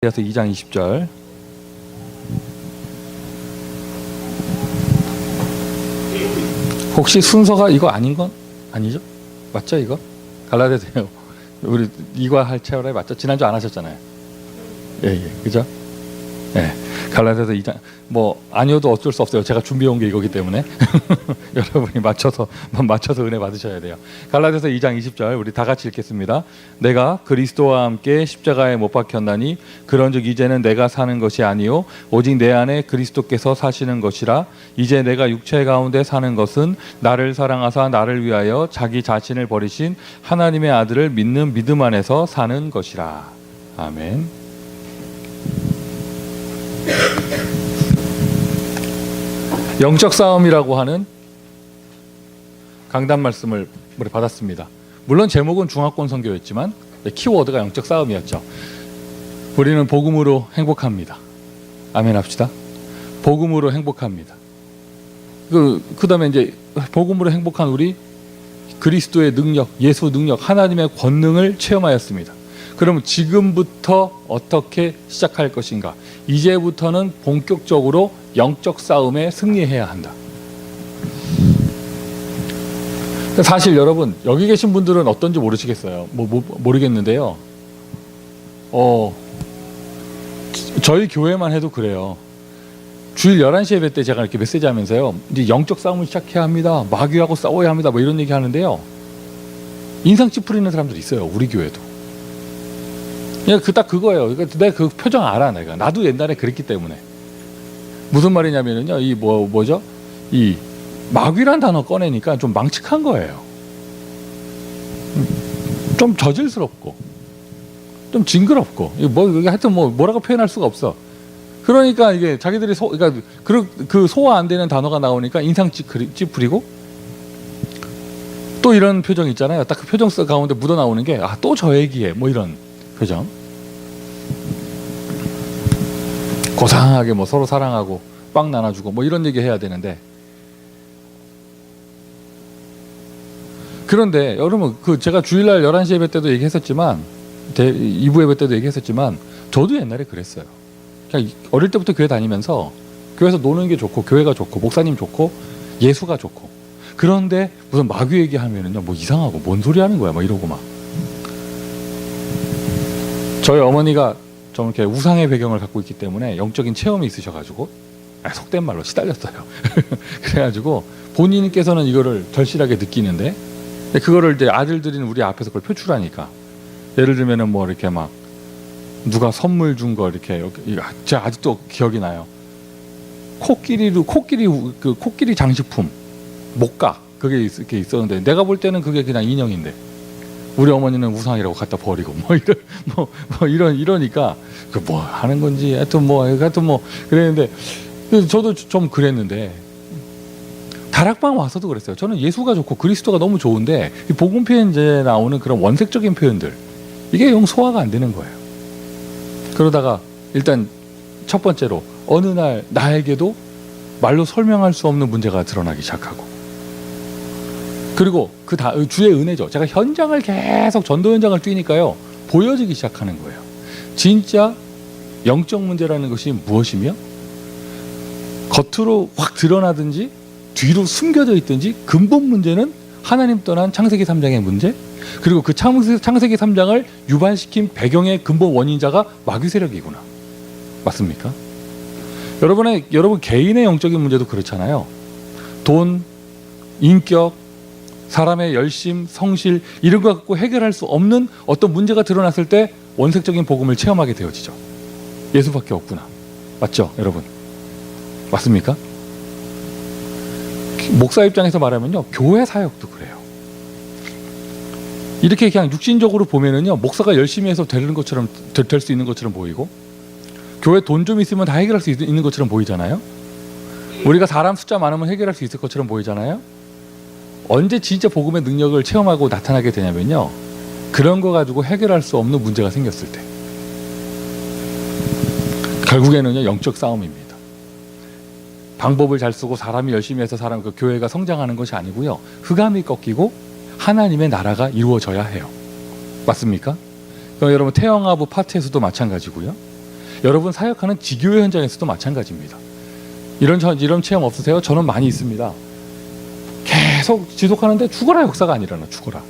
갈라디아서 2장 20절. 혹시 순서가 이거 아닌 건 아니죠? 맞죠 이거? 갈라디아서 우리 이과 할 채월에 맞죠? 지난주 안 하셨잖아요. 예, 그죠? 예. 갈라디아서 2장 뭐 아니어도 어쩔 수 없어요. 제가 준비해 온 게 이거기 때문에 여러분이 맞춰서 은혜 받으셔야 돼요. 갈라디아서 2장 20절 우리 다 같이 읽겠습니다. 내가 그리스도와 함께 십자가에 못 박혔나니 그런즉 이제는 내가 사는 것이 아니요 오직 내 안에 그리스도께서 사시는 것이라. 이제 내가 육체 가운데 사는 것은 나를 사랑하사 나를 위하여 자기 자신을 버리신 하나님의 아들을 믿는 믿음 안에서 사는 것이라. 아멘. 영적 싸움이라고 하는 강단 말씀을 우리 받았습니다. 물론 제목은 중화권 선교였지만 키워드가 영적 싸움이었죠. 우리는 복음으로 행복합니다. 아멘 합시다. 복음으로 행복합니다. 그 다음에 이제 복음으로 행복한 우리 그리스도의 능력, 예수 능력, 하나님의 권능을 체험하였습니다. 그러면 지금부터 어떻게 시작할 것인가? 이제부터는 본격적으로 영적 싸움에 승리해야 한다. 사실 여러분 여기 계신 분들은 어떤지 모르시겠어요. 모르겠는데요. 저희 교회만 해도 그래요. 주일 11시 예배 때 제가 이렇게 메시지 하면서요. 이제 영적 싸움을 시작해야 합니다. 마귀하고 싸워야 합니다. 뭐 이런 얘기 하는데요. 인상 찌푸리는 사람들이 있어요. 우리 교회도. 그냥 딱 그거예요. 내가 그 표정 알아, 내가. 나도 옛날에 그랬기 때문에. 무슨 말이냐면요, 이 뭐죠? 이 마귀란 단어 꺼내니까 좀 망측한 거예요. 좀 저질스럽고, 좀 징그럽고, 하여튼 뭐라고 표현할 수가 없어. 그러니까 이게 자기들이 그러니까 그 소화 안 되는 단어가 나오니까 인상 찌푸리고, 또 이런 표정 있잖아요. 딱 그 표정 가운데 묻어 나오는 게, 또 저 얘기해. 뭐 이런 표정. 고상하게 뭐 서로 사랑하고 빵 나눠주고 뭐 이런 얘기 해야 되는데, 그런데 여러분 제가 주일날 11시 예배 때도 얘기했었지만 2부 예배 때도 얘기했었지만 저도 옛날에 그랬어요. 그냥 어릴 때부터 교회 다니면서 교회에서 노는 게 좋고 교회가 좋고 목사님 좋고 예수가 좋고, 그런데 무슨 마귀 얘기하면은요 뭐 이상하고 뭔 소리 하는 거야 막 이러고 막. 저희 어머니가 좀 이렇게 우상의 배경을 갖고 있기 때문에 영적인 체험이 있으셔가지고 속된 말로 시달렸어요. 그래가지고 본인께서는 이거를 절실하게 느끼는데, 그거를 이제 아들들인 우리 앞에서 그걸 표출하니까, 예를 들면은 뭐 이렇게 막 누가 선물 준 거 이렇게 제가 아직도 기억이 나요. 코끼리 장식품 목각 그게 이렇게 있었는데 내가 볼 때는 그게 그냥 인형인데 우리 어머니는 우상이라고 갖다 버리고 이러니까 그 뭐 하는 건지 하여튼 뭐 그랬는데, 저도 좀 그랬는데 다락방 와서도 그랬어요. 저는 예수가 좋고 그리스도가 너무 좋은데 이 복음 표현제에 나오는 그런 원색적인 표현들 이게 영 소화가 안 되는 거예요. 그러다가 일단 첫 번째로 어느 날 나에게도 말로 설명할 수 없는 문제가 드러나기 시작하고, 그리고 주의 은혜죠. 제가 현장을 계속 전도 현장을 뛰니까요 보여지기 시작하는 거예요. 진짜 영적 문제라는 것이 무엇이며 겉으로 확 드러나든지 뒤로 숨겨져 있든지 근본 문제는 하나님 떠난 창세기 3장의 문제, 그리고 그 창세기 3장을 유발시킨 배경의 근본 원인자가 마귀 세력이구나. 맞습니까? 여러분 개인의 영적인 문제도 그렇잖아요. 돈, 인격, 사람의 열심, 성실 이런 거 갖고 해결할 수 없는 어떤 문제가 드러났을 때 원색적인 복음을 체험하게 되어지죠. 예수밖에 없구나. 맞죠, 여러분? 맞습니까? 목사 입장에서 말하면요, 교회 사역도 그래요. 이렇게 그냥 육신적으로 보면은요, 목사가 열심히 해서 될 수 있는 것처럼 보이고, 교회 돈 좀 있으면 다 해결할 수 있는 것처럼 보이잖아요. 우리가 사람 숫자 많으면 해결할 수 있을 것처럼 보이잖아요. 언제 진짜 복음의 능력을 체험하고 나타나게 되냐면요, 그런 거 가지고 해결할 수 없는 문제가 생겼을 때, 결국에는요 영적 싸움입니다. 방법을 잘 쓰고 사람이 열심히 해서 그 교회가 성장하는 것이 아니고요, 흑암이 꺾이고 하나님의 나라가 이루어져야 해요. 맞습니까? 여러분 태영아부 파트에서도 마찬가지고요. 여러분 사역하는 지교회 현장에서도 마찬가지입니다. 이런 체험 없으세요? 저는 많이 있습니다. 계속 지속하는데 죽어라 역사가 안 일어나. 죽어라.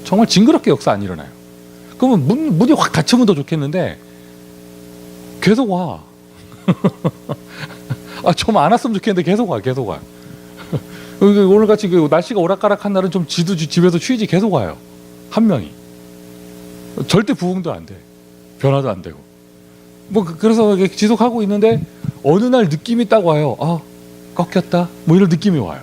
정말 징그럽게 역사 안 일어나요. 그러면 문이 확 닫히면 더 좋겠는데 계속 와. 좀 안 왔으면 좋겠는데 계속 와. 오늘같이 날씨가 오락가락한 날은 좀 지도 집에서 쉬지 계속 와요. 한 명이. 절대 부응도 안 돼. 변화도 안 되고. 그래서 지속하고 있는데 어느 날 느낌이 딱 와요. 꺾였다. 이런 느낌이 와요.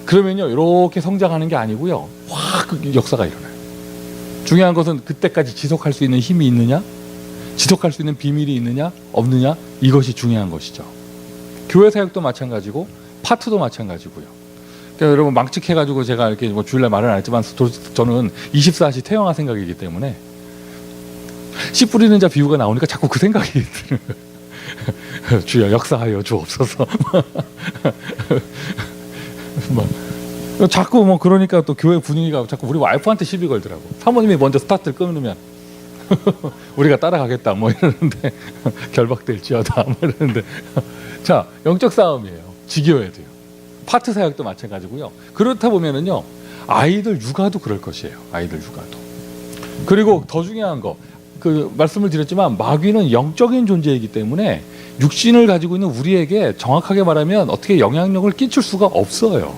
그러면요, 이렇게 성장하는 게 아니고요, 확 역사가 일어나요. 중요한 것은 그때까지 지속할 수 있는 힘이 있느냐, 지속할 수 있는 비밀이 있느냐, 없느냐, 이것이 중요한 것이죠. 교회 사역도 마찬가지고 파트도 마찬가지고요. 그러니까 여러분 망측해가지고 제가 이렇게 주일날 말은 안 했지만 저는 24시 태영아 생각이기 때문에 씨 뿌리는 자 비유가 나오니까 자꾸 그 생각이 들어요. 주여 역사하여 주옵소서. 자꾸 그러니까 또 교회 분위기가 자꾸 우리 와이프한테 시비 걸더라고. 사모님이 먼저 스타트를 끊으면 우리가 따라가겠다 이러는데 결박될지어다 이러는데 자, 영적 싸움이에요. 지교회도요. 파트 사역도 마찬가지고요. 그렇다 보면은요, 아이들 육아도 그럴 것이에요. 아이들 육아도. 그리고 더 중요한 거, 말씀을 드렸지만 마귀는 영적인 존재이기 때문에 육신을 가지고 있는 우리에게 정확하게 말하면 어떻게 영향력을 끼칠 수가 없어요.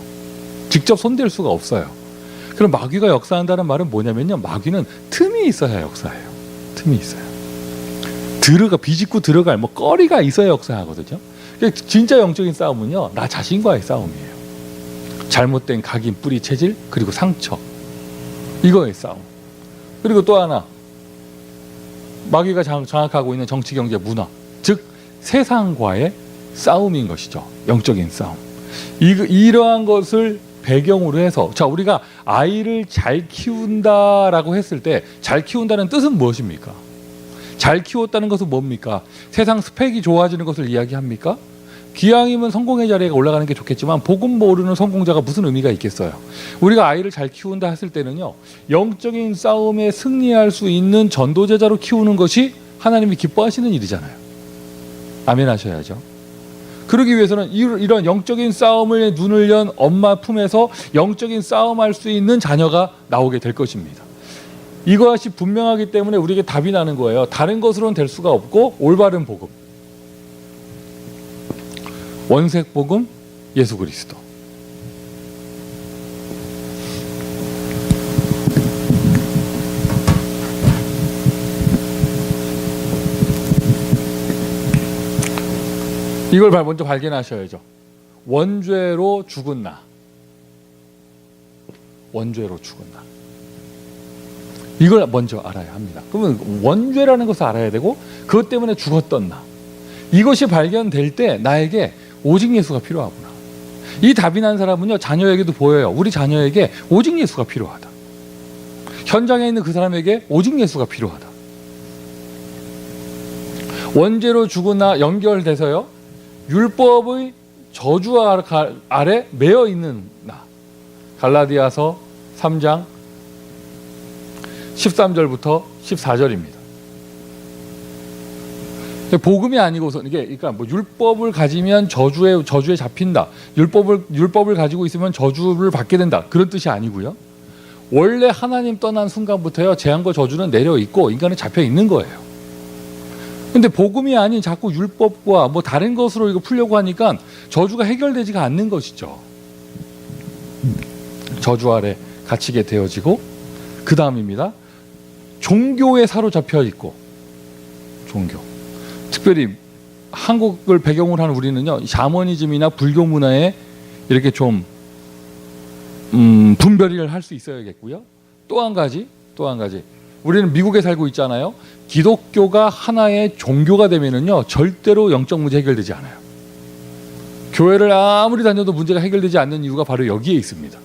직접 손댈 수가 없어요. 그럼 마귀가 역사한다는 말은 뭐냐면요, 마귀는 틈이 있어야 역사해요. 틈이 있어요. 비집고 들어갈 거리가 있어야 역사하거든요. 진짜 영적인 싸움은요, 나 자신과의 싸움이에요. 잘못된 각인, 뿌리, 체질, 그리고 상처, 이거의 싸움. 그리고 또 하나, 마귀가 장악하고 있는 정치, 경제, 문화, 즉 세상과의 싸움인 것이죠. 영적인 싸움. 이러한 것을 배경으로 해서, 자, 우리가 아이를 잘 키운다라고 했을 때 잘 키운다는 뜻은 무엇입니까? 잘 키웠다는 것은 뭡니까? 세상 스펙이 좋아지는 것을 이야기합니까? 기왕이면 성공의 자리에 올라가는 게 좋겠지만 복음 모르는 성공자가 무슨 의미가 있겠어요? 우리가 아이를 잘 키운다 했을 때는요, 영적인 싸움에 승리할 수 있는 전도제자로 키우는 것이 하나님이 기뻐하시는 일이잖아요. 아멘 하셔야죠. 그러기 위해서는 이런 영적인 싸움을 눈을 연 엄마 품에서 영적인 싸움할 수 있는 자녀가 나오게 될 것입니다. 이것이 분명하기 때문에 우리에게 답이 나는 거예요. 다른 것으로는 될 수가 없고 올바른 복음, 원색 복음, 예수 그리스도. 이걸 먼저 발견하셔야죠. 원죄로 죽은 나. 원죄로 죽은 나. 이걸 먼저 알아야 합니다. 그러면 원죄라는 것을 알아야 되고 그것 때문에 죽었던 나. 이것이 발견될 때 나에게 오직 예수가 필요하구나. 이 답이 난 사람은요, 자녀에게도 보여요. 우리 자녀에게 오직 예수가 필요하다. 현장에 있는 그 사람에게 오직 예수가 필요하다. 원죄로 죽은 나 연결돼서요, 율법의 저주 아래 매여 있는 나. 갈라디아서 3장 13절부터 14절입니다. 복음이 아니고서 이게 그러니까 율법을 가지면 저주에 잡힌다. 율법을 가지고 있으면 저주를 받게 된다. 그런 뜻이 아니고요. 원래 하나님 떠난 순간부터요, 재앙과 저주는 내려 있고 인간은 잡혀 있는 거예요. 근데 복음이 아닌 자꾸 율법과 다른 것으로 이거 풀려고 하니까 저주가 해결되지가 않는 것이죠. 저주 아래 갇히게 되어지고, 그 다음입니다. 종교에 사로잡혀 있고, 종교. 특별히 한국을 배경으로 하는 우리는요, 샤머니즘이나 불교 문화에 이렇게 좀 분별을 할 수 있어야겠고요. 또 한 가지, 우리는 미국에 살고 있잖아요. 기독교가 하나의 종교가 되면은요, 절대로 영적 문제 해결되지 않아요. 교회를 아무리 다녀도 문제가 해결되지 않는 이유가 바로 여기에 있습니다.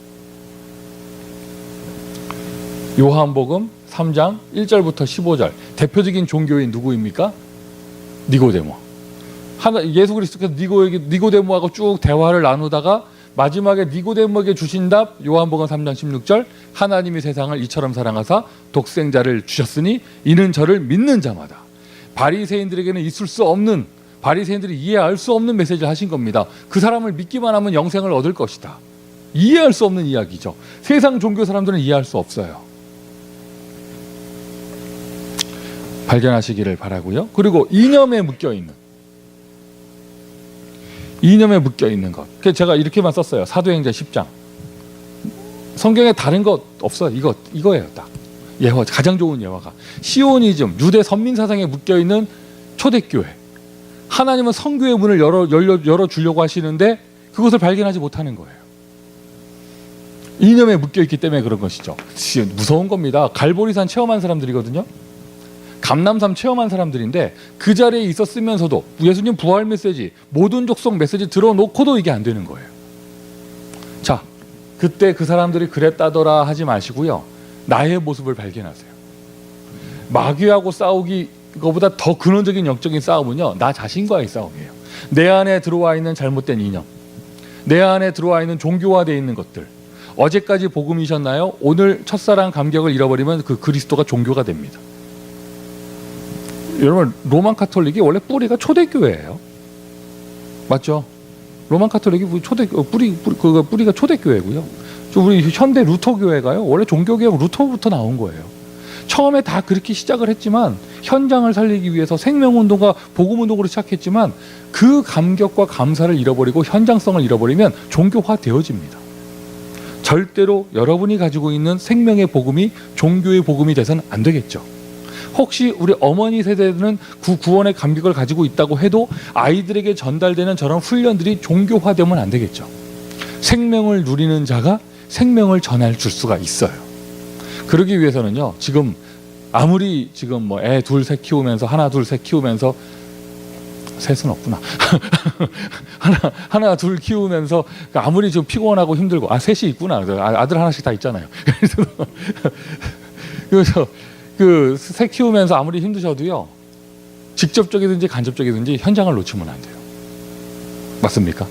요한복음 3장 1절부터 15절. 대표적인 종교인 누구입니까? 니고데모. 예수 그리스도께서 니고데모하고 쭉 대화를 나누다가 마지막에 니고데모에게 주신 답, 요한복음 3장 16절. 하나님이 세상을 이처럼 사랑하사 독생자를 주셨으니 이는 저를 믿는 자마다 바리새인들에게는 있을 수 없는, 바리새인들이 이해할 수 없는 메시지를 하신 겁니다. 그 사람을 믿기만 하면 영생을 얻을 것이다. 이해할 수 없는 이야기죠. 세상 종교 사람들은 이해할 수 없어요. 발견하시기를 바라고요. 그리고 이념에 묶여있는 것. 그래서 제가 이렇게만 썼어요. 사도행전 10장. 성경에 다른 것 없어요. 이거예요. 딱 예화, 가장 좋은 예화가 시오니즘, 유대 선민 사상에 묶여있는 초대교회. 하나님은 성교의 문을 열어주려고 하시는데 그것을 발견하지 못하는 거예요. 이념에 묶여있기 때문에 그런 것이죠. 무서운 겁니다. 갈보리산 체험한 사람들이거든요. 감람산 체험한 사람들인데 그 자리에 있었으면서도 예수님 부활 메시지, 모든 족속 메시지 들어놓고도 이게 안 되는 거예요. 자, 그때 그 사람들이 그랬다더라 하지 마시고요. 나의 모습을 발견하세요. 마귀하고 싸우기보다 더 근원적인 영적인 싸움은요, 나 자신과의 싸움이에요. 내 안에 들어와 있는 잘못된 이념, 내 안에 들어와 있는 종교화되어 있는 것들. 어제까지 복음이셨나요? 오늘 첫사랑 감격을 잃어버리면 그 그리스도가 종교가 됩니다. 여러분, 로만 카톨릭이 원래 뿌리가 초대교회예요. 맞죠? 로만 카톨릭이 뿌리가 초대교회고요. 우리 현대 루터교회가요, 원래 종교개혁 루터부터 나온 거예요. 처음에 다 그렇게 시작을 했지만 현장을 살리기 위해서 생명운동과 복음운동으로 시작했지만 그 감격과 감사를 잃어버리고 현장성을 잃어버리면 종교화되어집니다. 절대로 여러분이 가지고 있는 생명의 복음이 종교의 복음이 돼서는 안 되겠죠. 혹시 우리 어머니 세대는 구원의 감격을 가지고 있다고 해도 아이들에게 전달되는 저런 훈련들이 종교화되면 안 되겠죠. 생명을 누리는 자가 생명을 전할 줄 수가 있어요. 그러기 위해서는요, 지금 아무리 지금 뭐 애 둘 셋 키우면서 하나 둘 셋 키우면서 셋은 없구나. 하나 둘 키우면서 아무리 좀 피곤하고 힘들고, 셋이 있구나. 아들 하나씩 다 있잖아요. 그래서 그 새 키우면서 아무리 힘드셔도요, 직접적이든지 간접적이든지 현장을 놓치면 안 돼요. 맞습니까?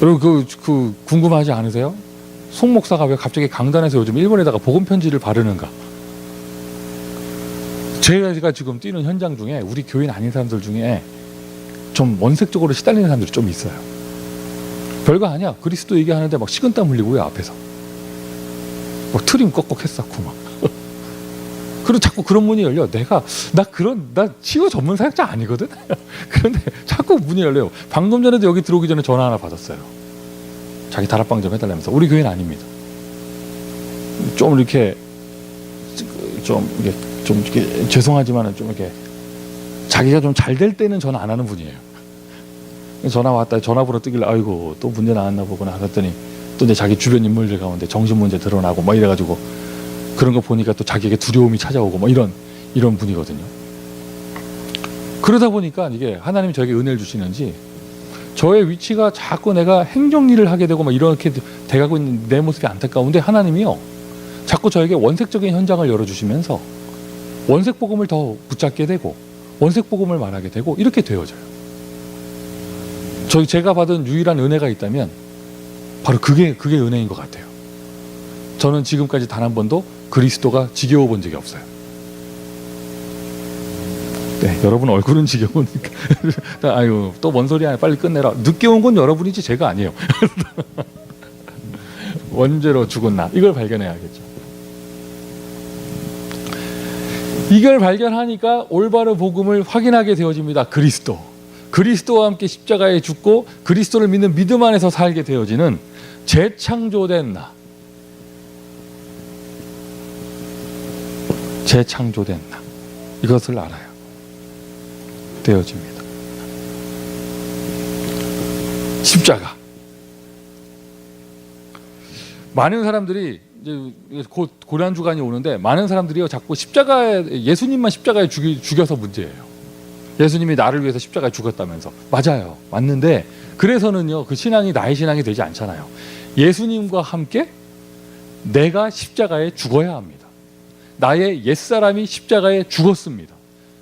여러분 그 궁금하지 않으세요? 송 목사가 왜 갑자기 강단에서 요즘 일본에다가 복음 편지를 바르는가? 제가 지금 뛰는 현장 중에 우리 교인 아닌 사람들 중에 좀 원색적으로 시달리는 사람들이 좀 있어요. 별거 아니야. 그리스도 얘기하는데 막 식은땀 흘리고요, 앞에서. 뭐 트림 꺽꺽 했었고 막. 그리고 자꾸 그런 문이 열려. 나 치유 전문 사역자 아니거든. 그런데 자꾸 문이 열려요. 방금 전에도 여기 들어오기 전에 전화 하나 받았어요. 자기 다락방 좀 해달라면서. 우리 교회는 아닙니다. 좀 이렇게 죄송하지만은 좀 이렇게 자기가 좀 잘 될 때는 전화 안 하는 분이에요. 전화 왔다, 전화번호 뜨길래 아이고 또 문제 나왔나 보구나 하더니 또 이제 자기 주변 인물들 가운데 정신 문제 드러나고 뭐 이래가지고 그런 거 보니까 또 자기에게 두려움이 찾아오고 뭐 이런 분이거든요. 그러다 보니까 이게 하나님이 저에게 은혜를 주시는지 저의 위치가 자꾸 내가 행정일을 하게 되고 막 이렇게 돼가고 있는 내 모습이 안타까운데 하나님이요, 자꾸 저에게 원색적인 현장을 열어주시면서 원색 복음을 더 붙잡게 되고 원색 복음을 말하게 되고 이렇게 되어져요. 제가 받은 유일한 은혜가 있다면 바로 그게 은혜인 것 같아요. 저는 지금까지 단 한 번도 그리스도가 지겨워 본 적이 없어요. 네, 여러분 얼굴은 지겨우니까 아유 또 뭔 소리야, 빨리 끝내라. 늦게 온 건 여러분이지 제가 아니에요. 원죄로 죽은 나, 이걸 발견해야겠죠. 이걸 발견하니까 올바른 복음을 확인하게 되어집니다. 그리스도와 함께 십자가에 죽고 그리스도를 믿는 믿음 안에서 살게 되어지는 재창조된 나, 이것을 알아요. 되어집니다. 십자가. 많은 사람들이 이제 곧 고난 주간이 오는데 많은 사람들이요 자꾸 예수님만 십자가에 죽여서 문제예요. 예수님이 나를 위해서 십자가에 죽었다면서. 맞아요, 맞는데 그래서는요 그 신앙이 나의 신앙이 되지 않잖아요. 예수님과 함께 내가 십자가에 죽어야 합니다. 나의 옛사람이 십자가에 죽었습니다.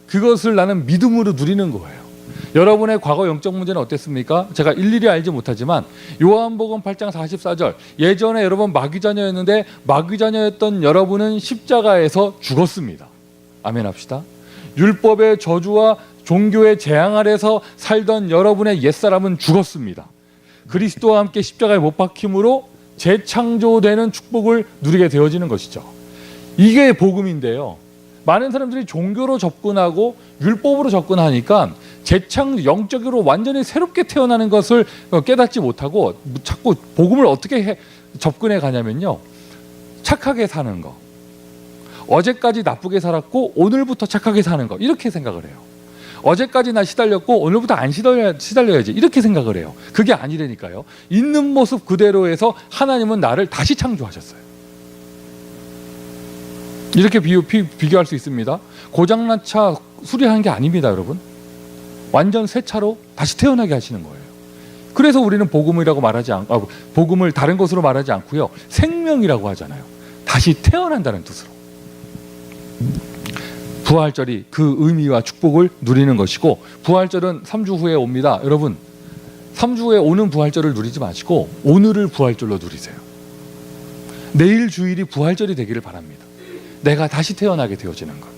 그것을 나는 믿음으로 누리는 거예요. 여러분의 과거 영적 문제는 어땠습니까? 제가 일일이 알지 못하지만 요한복음 8장 44절, 예전에 여러분 마귀자녀였는데 마귀자녀였던 여러분은 십자가에서 죽었습니다. 아멘 합시다. 율법의 저주와 종교의 재앙 아래서 살던 여러분의 옛사람은 죽었습니다. 그리스도와 함께 십자가에 못 박힘으로 재창조되는 축복을 누리게 되어지는 것이죠. 이게 복음인데요. 많은 사람들이 종교로 접근하고 율법으로 접근하니까 영적으로 완전히 새롭게 태어나는 것을 깨닫지 못하고 자꾸 복음을 어떻게 접근해 가냐면요. 착하게 사는 거. 어제까지 나쁘게 살았고 오늘부터 착하게 사는 거. 이렇게 생각을 해요. 어제까지 나 시달렸고 오늘부터 안 시달려야지. 이렇게 생각을 해요. 그게 아니라니까요. 있는 모습 그대로 해서 하나님은 나를 다시 창조하셨어요. 이렇게 비교할 수 있습니다. 고장난 차 수리하는 게 아닙니다, 여러분. 완전 새 차로 다시 태어나게 하시는 거예요. 그래서 우리는 복음이라고 복음을 다른 것으로 말하지 않고요. 생명이라고 하잖아요. 다시 태어난다는 뜻으로. 부활절이 그 의미와 축복을 누리는 것이고, 부활절은 3주 후에 옵니다. 여러분, 3주 후에 오는 부활절을 누리지 마시고 오늘을 부활절로 누리세요. 내일 주일이 부활절이 되기를 바랍니다. 내가 다시 태어나게 되어지는 것.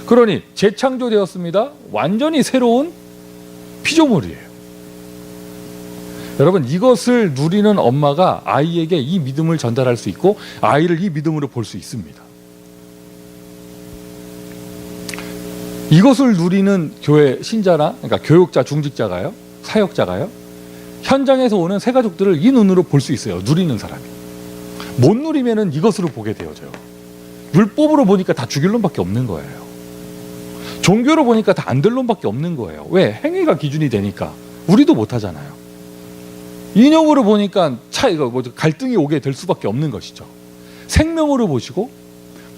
그러니 재창조되었습니다. 완전히 새로운 피조물이에요. 여러분, 이것을 누리는 엄마가 아이에게 이 믿음을 전달할 수 있고 아이를 이 믿음으로 볼 수 있습니다. 이것을 누리는 교회 신자나, 그러니까 교육자, 중직자가요, 사역자가요, 현장에서 오는 새 가족들을 이 눈으로 볼 수 있어요. 누리는 사람이. 못 누리면은 이것으로 보게 되어져요. 율법으로 보니까 다 죽일 놈밖에 없는 거예요. 종교로 보니까 다 안 될 놈밖에 없는 거예요. 왜? 행위가 기준이 되니까. 우리도 못 하잖아요. 인형으로 보니까 갈등이 오게 될 수밖에 없는 것이죠. 생명으로 보시고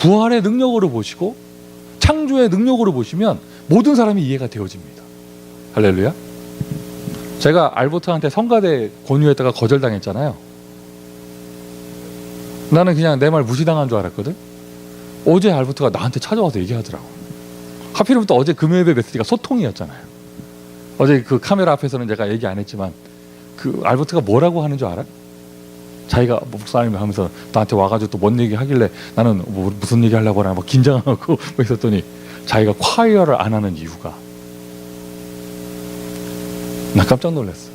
부활의 능력으로 보시고 창조의 능력으로 보시면 모든 사람이 이해가 되어집니다. 할렐루야. 제가 알버트한테 성가대 권유했다가 거절당했잖아요. 나는 그냥 내 말 무시당한 줄 알았거든. 어제 알버트가 나한테 찾아와서 얘기하더라고. 하필이면 또 어제 금요일의 메시지가 소통이었잖아요. 어제 그 카메라 앞에서는 제가 얘기 안 했지만 그 알버트가 뭐라고 하는 줄 알아? 자기가 목사님이 하면서 나한테 와가지고 또 뭔 얘기 하길래 나는 무슨 얘기 하려고 하나 막 긴장하고 뭐 있었더니 자기가 콰이어를 안 하는 이유가, 나 깜짝 놀랐어.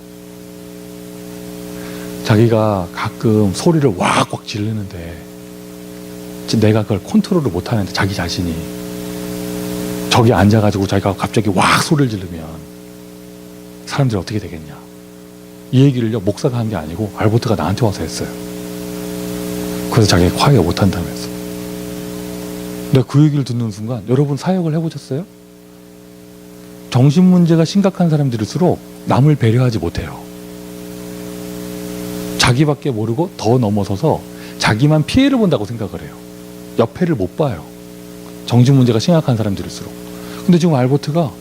자기가 가끔 소리를 왁왁 지르는데 내가 그걸 컨트롤을 못하는데, 자기 자신이 저기 앉아가지고 자기가 갑자기 왁 소리를 지르면 사람들이 어떻게 되겠냐. 이 얘기를요, 목사가 한 게 아니고 알버트가 나한테 와서 했어요. 그래서 자기가 콰이어 못한다면서. 내가 그 얘기를 듣는 순간, 여러분 사역을 해보셨어요? 정신문제가 심각한 사람들일수록 남을 배려하지 못해요. 자기밖에 모르고 더 넘어서서 자기만 피해를 본다고 생각을 해요. 옆에를 못 봐요. 정신문제가 심각한 사람들일수록. 근데 지금 알버트가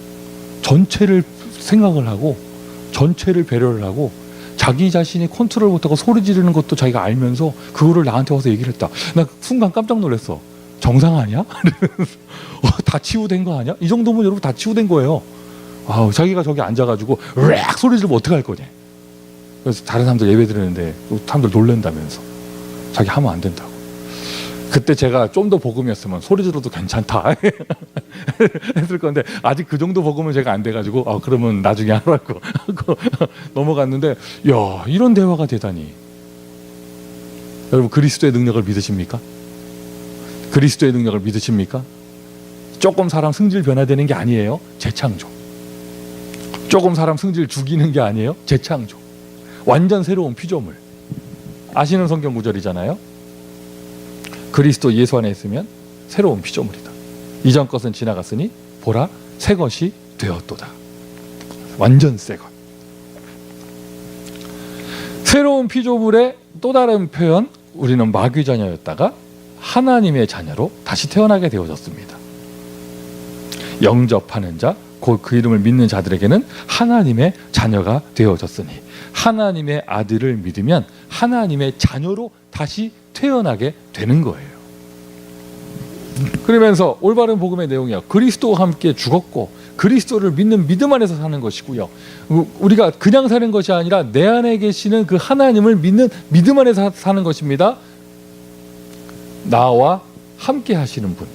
전체를 생각을 하고 전체를 배려를 하고 자기 자신이 컨트롤 못하고 소리 지르는 것도 자기가 알면서 그거를 나한테 와서 얘기를 했다. 나 순간 깜짝 놀랐어. 정상 아니야? 다 치유된 거 아니야? 이 정도면 여러분 다 치유된 거예요. 자기가 저기 앉아가지고 으악 소리 지르면 어떡할 거냐. 그래서 다른 사람들 예배 드리는데 사람들 놀란다면서 자기 하면 안 된다고. 그때 제가 좀 더 복음이었으면 소리 지르도 괜찮다 했을 건데, 아직 그 정도 복음은 제가 안 돼가지고 그러면 나중에 하라고 하고 넘어갔는데, 야, 이런 대화가 되다니. 여러분, 그리스도의 능력을 믿으십니까? 그리스도의 능력을 믿으십니까? 조금 사람 승질 변화되는 게 아니에요. 재창조. 조금 사람 승질 죽이는 게 아니에요. 재창조. 완전 새로운 피조물. 아시는 성경 구절이잖아요. 그리스도 예수 안에 있으면 새로운 피조물이다. 이전 것은 지나갔으니 보라, 새 것이 되었도다. 완전 새 것. 새로운 피조물의 또 다른 표현, 우리는 마귀 자녀였다가 하나님의 자녀로 다시 태어나게 되어졌습니다. 영접하는 자, 곧 그 이름을 믿는 자들에게는 하나님의 자녀가 되어졌으니, 하나님의 아들을 믿으면 하나님의 자녀로 다시 태어나게 되는 거예요. 그러면서 올바른 복음의 내용이요, 그리스도와 함께 죽었고 그리스도를 믿는 믿음 안에서 사는 것이고요, 우리가 그냥 사는 것이 아니라 내 안에 계시는 그 하나님을 믿는 믿음 안에서 사는 것입니다. 나와 함께 하시는 분,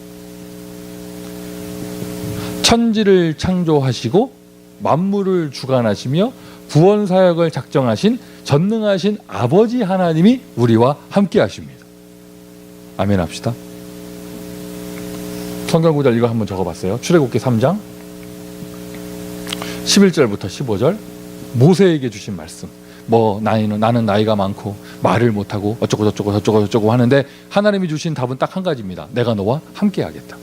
천지를 창조하시고 만물을 주관하시며 구원 사역을 작정하신 전능하신 아버지 하나님이 우리와 함께 하십니다. 아멘 합시다. 성경 구절 이거 한번 적어봤어요. 출애굽기 3장 11절부터 15절 모세에게 주신 말씀. 나는 나이가 많고 말을 못하고 어쩌고 저쩌고 하는데 하나님이 주신 답은 딱 한 가지입니다. 내가 너와 함께 하겠다.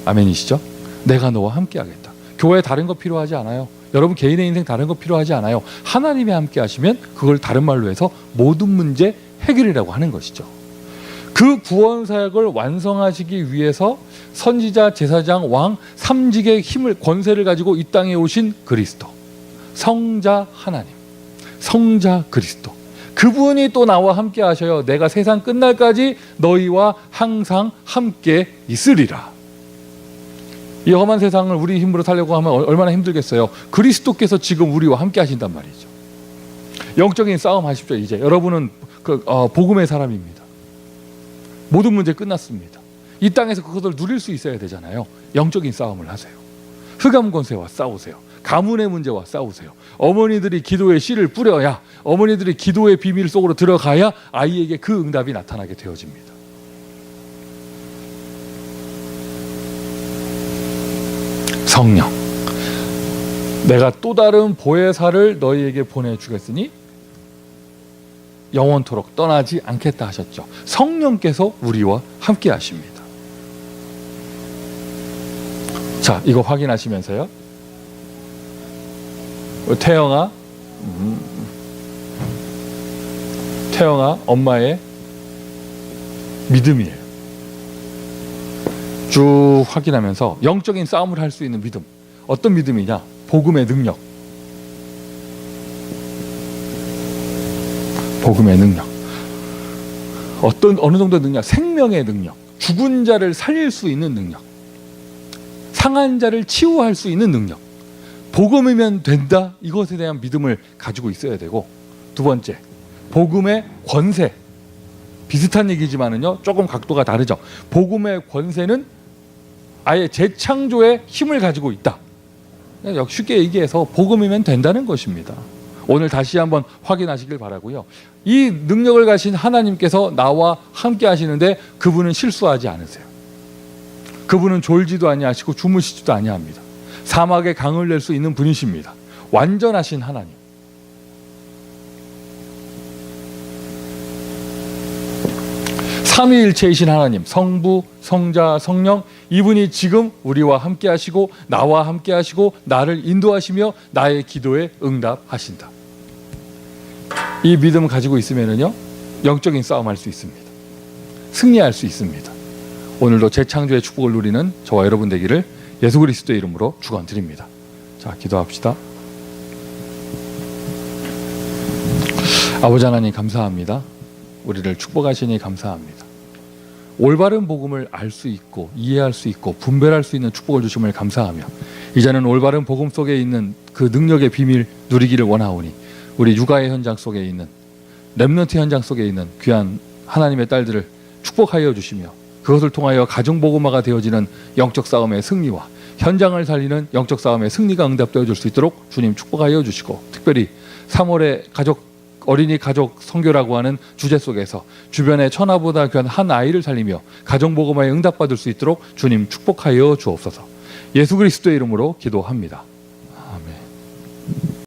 아멘이시죠? 내가 너와 함께 하겠다. 교회에 다른 거 필요하지 않아요. 여러분 개인의 인생 다른 거 필요하지 않아요. 하나님이 함께 하시면 그걸 다른 말로 해서 모든 문제 해결이라고 하는 것이죠. 그 구원 사역을 완성하시기 위해서 선지자, 제사장, 왕, 삼직의 힘을 권세를 가지고 이 땅에 오신 그리스도, 성자 하나님, 성자 그리스도, 그분이 또 나와 함께 하셔요. 내가 세상 끝날까지 너희와 항상 함께 있으리라. 이 험한 세상을 우리 힘으로 살려고 하면 얼마나 힘들겠어요. 그리스도께서 지금 우리와 함께 하신단 말이죠. 영적인 싸움 하십시오. 이제 여러분은 복음의 사람입니다. 모든 문제 끝났습니다. 이 땅에서 그것을 누릴 수 있어야 되잖아요. 영적인 싸움을 하세요. 흑암 권세와 싸우세요. 가문의 문제와 싸우세요. 어머니들이 기도의 씨를 뿌려야, 어머니들이 기도의 비밀 속으로 들어가야 아이에게 그 응답이 나타나게 되어집니다. 성령, 내가 또 다른 보혜사를 너희에게 보내주겠으니 영원토록 떠나지 않겠다 하셨죠. 성령께서 우리와 함께 하십니다. 자, 이거 확인하시면서요. 태영아 엄마의 믿음이에요. 쭉 확인하면서 영적인 싸움을 할 수 있는 믿음. 어떤 믿음이냐? 복음의 능력. 복음의 능력. 어느 정도의 능력? 생명의 능력. 죽은 자를 살릴 수 있는 능력. 상한 자를 치유할 수 있는 능력. 복음이면 된다. 이것에 대한 믿음을 가지고 있어야 되고, 두 번째, 복음의 권세. 비슷한 얘기지만은요, 조금 각도가 다르죠. 복음의 권세는 아예 재창조의 힘을 가지고 있다. 쉽게 얘기해서 복음이면 된다는 것입니다. 오늘 다시 한번 확인하시길 바라고요. 이 능력을 가신 하나님께서 나와 함께 하시는데 그분은 실수하지 않으세요. 그분은 졸지도 아니하시고 주무시지도 아니합니다. 사막에 강을 낼 수 있는 분이십니다. 완전하신 하나님. 삼위일체이신 하나님, 성부, 성자, 성령, 이분이 지금 우리와 함께 하시고 나와 함께 하시고 나를 인도하시며 나의 기도에 응답하신다. 이 믿음을 가지고 있으면요, 영적인 싸움할 수 있습니다. 승리할 수 있습니다. 오늘도 재창조의 축복을 누리는 저와 여러분 되기를 예수 그리스도의 이름으로 축원드립니다. 자, 기도합시다. 아버지 하나님 감사합니다. 우리를 축복하시니 감사합니다. 올바른 복음을 알 수 있고 이해할 수 있고 분별할 수 있는 축복을 주심을 감사하며, 이제는 올바른 복음 속에 있는 그 능력의 비밀 누리기를 원하오니 우리 육아의 현장 속에 있는, 렘넌트 현장 속에 있는 귀한 하나님의 딸들을 축복하여 주시며, 그것을 통하여 가정복음화가 되어지는 영적 싸움의 승리와 현장을 살리는 영적 싸움의 승리가 응답되어 줄 수 있도록 주님 축복하여 주시고, 특별히 3월에 어린이 가족 선교라고 하는 주제 속에서 주변의 천하보다 귀한 한 아이를 살리며 가정복음화에 응답받을 수 있도록 주님 축복하여 주옵소서. 예수 그리스도의 이름으로 기도합니다.